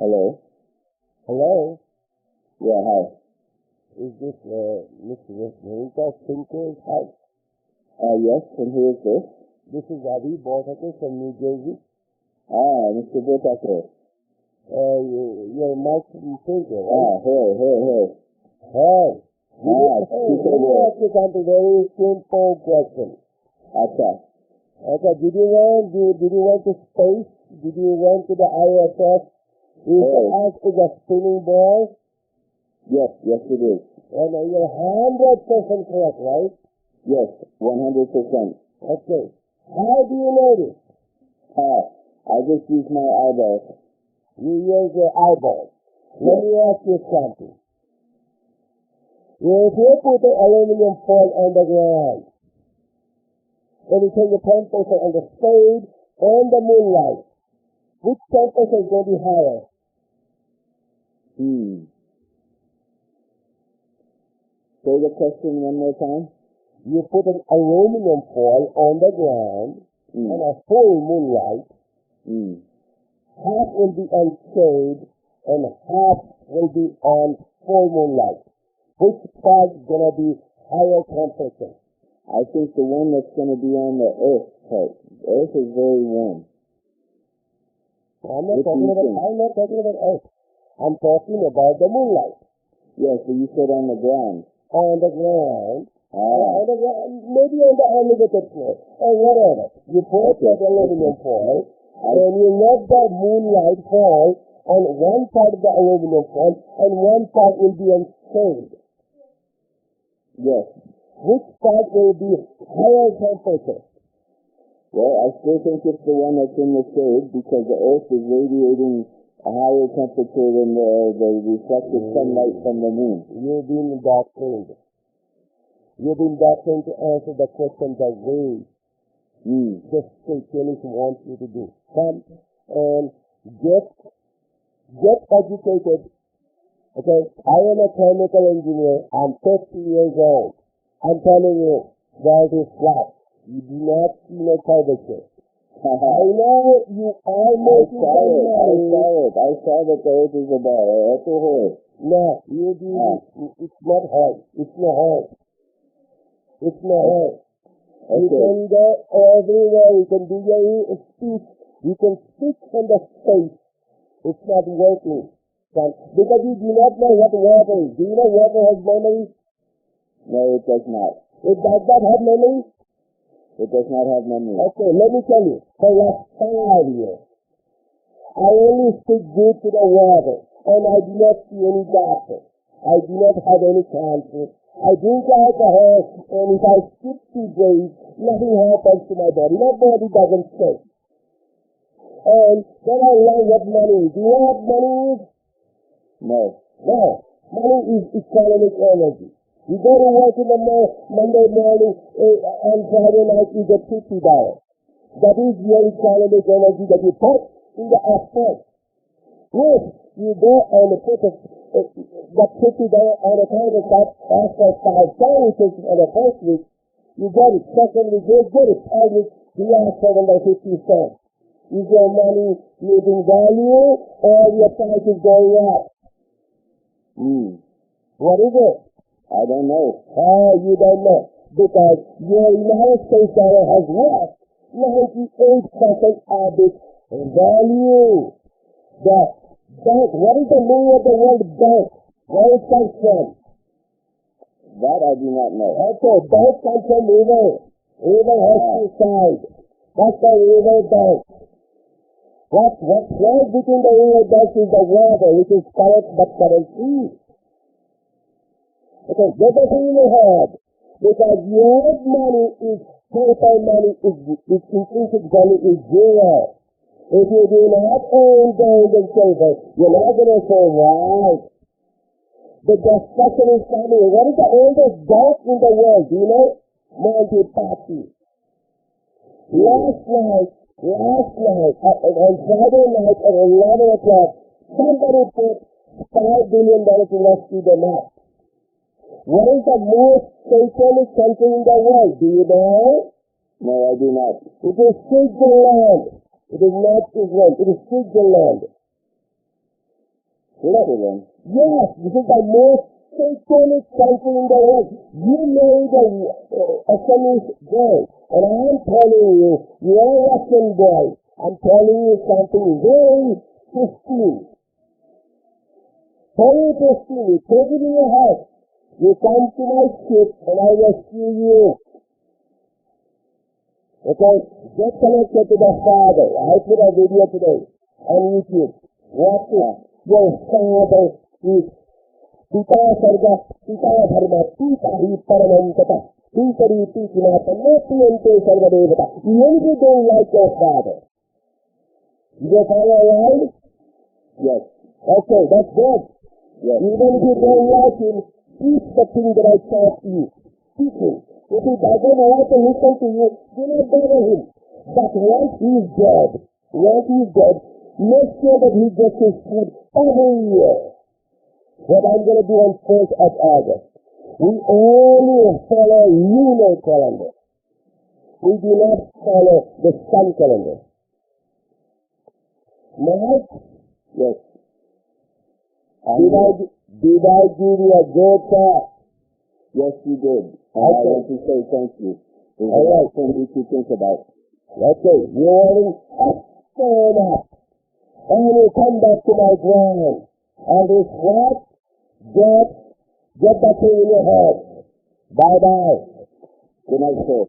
Hello? Hello? Yeah, hi. Is this Mr. Veronica Thinker's house? Yes, and who is this? This is Avi Borthaker from New Jersey. Mr. Whittaker. You're Mike Thinker, right? Hey. Hey. Let me ask you something very simple question. Okay. Okay, did you went to space? Did you went to the ISS? Is the Earth is a spinning ball? Yes, it is. And you're 100% correct, right? Yes, 100%. Okay. How do you know this? I just use my eyeballs. You use your eyeballs. Let me ask you something. If you put the aluminum foil on the ground, and you take the temperature on the shade and the moonlight, which temperature is going to be higher? Say the question one more time. You put an aluminum foil on the ground and a full moonlight. Half will be on shade and half will be on full moonlight. Which part is going to be higher temperature? I think the one that's going to be on the Earth part. The Earth is very warm. I'm not talking about Earth. I'm talking about the moonlight. Yes, so you said on the ground. On the ground, maybe on the elevated floor, or whatever. You put the aluminum foil, and you let the moonlight fall on one part of the aluminum foil, and one part will be on shade. Yes. Which part will be higher temperature? Well, I still think it's the one that's in the shade, because the Earth is radiating a higher temperature than the reflected sunlight from the moon. You've been doctrined. You've been doctrined to answer the question the way the spiritualist wants you to do. Come and get educated. Okay, I am a chemical engineer. I'm 50 years old. I'm telling you, that is flat. You do not see no curvature. I know you are making money. I saw that the Earth is a ball. That's a horse. No, it's not hard. It's not hard. It's not hard. Okay. You can go everywhere. You can do your speech. You can speak from the space. It's not working. Because you do not know what water is. Do you know water has memory? No, it does not. It does not have memory? It does not have memory. Okay, let me tell you. For the last 5 years, I only speak good to the water, and I do not see any doctor. I do not have any cancer. I drink alcohol, and if I skip 2 days, nothing happens to my body. My body doesn't stay. And then I learn what money is. Do you know what money is? No. Money is economic energy. You go to work in the Monday morning, on Friday night you get $50. That is your economic energy that you put in the account. If you go and put that $50 on account of that after 5 sandwiches on the first week, you get it. Second week, you get it. Third week, you lost $7.50. Is your money losing value or your price is going up? What is it? I don't know. You don't know. Because your United States dollar has lost 98% of its value. The bank, what is the name of the World Bank? Where it comes from? That I do not know. Okay, bank comes from river. River has 2 sides. That's the river bank. What flows between the river bank is the water, which is correct but currency. Okay, get the thing in your head. Because your money is, paper money is, its intrinsic value is 0. If you do not own gold and silver, you're not going to survive. The discussion is coming. What is the oldest bank in the world? Do you know? Monte Paschi. Last night, on Friday night at 11 o'clock, somebody put $5 billion to rescue the map. What is the most socialist country in the world? Do you know? No, I do not. It is Switzerland. It is not Israel. It is Switzerland. Switzerland. Yes, this is the most satanic country in the world. You married a Finnish girl, and I'm telling you, you're a Russian boy. I'm telling you something very pristine. Very pristine. You take it in your house. You come to my ship, and I rescue you. Okay, get connected to the Father. I put a video today on YouTube. Watch it. Your Father is Pita Sarga, Pita Dharma, Pita Hi Paramantata, Pita Riti Kinata, Nati Sarga Devata. Even if you don't like your Father, is your Father alive? Yes. Okay, that's good. Yes. Even if you don't like him, teach the thing that I taught you. Teach him. If he doesn't want to listen to you, do not bother him. But once he is dead, make sure that he gets his food every year. What I'm going to do on 1st of August, we only follow lunar calendar. We do not follow the sun calendar. Mark? Yes. Did I give you a good talk? Yes, you did. And Okay. I want to say thank you. There's All a lot right. of things to think about. Okay, you're stand up. And you come back to my ground. And this what? Get that thing in your head. Bye-bye. Good night, sir.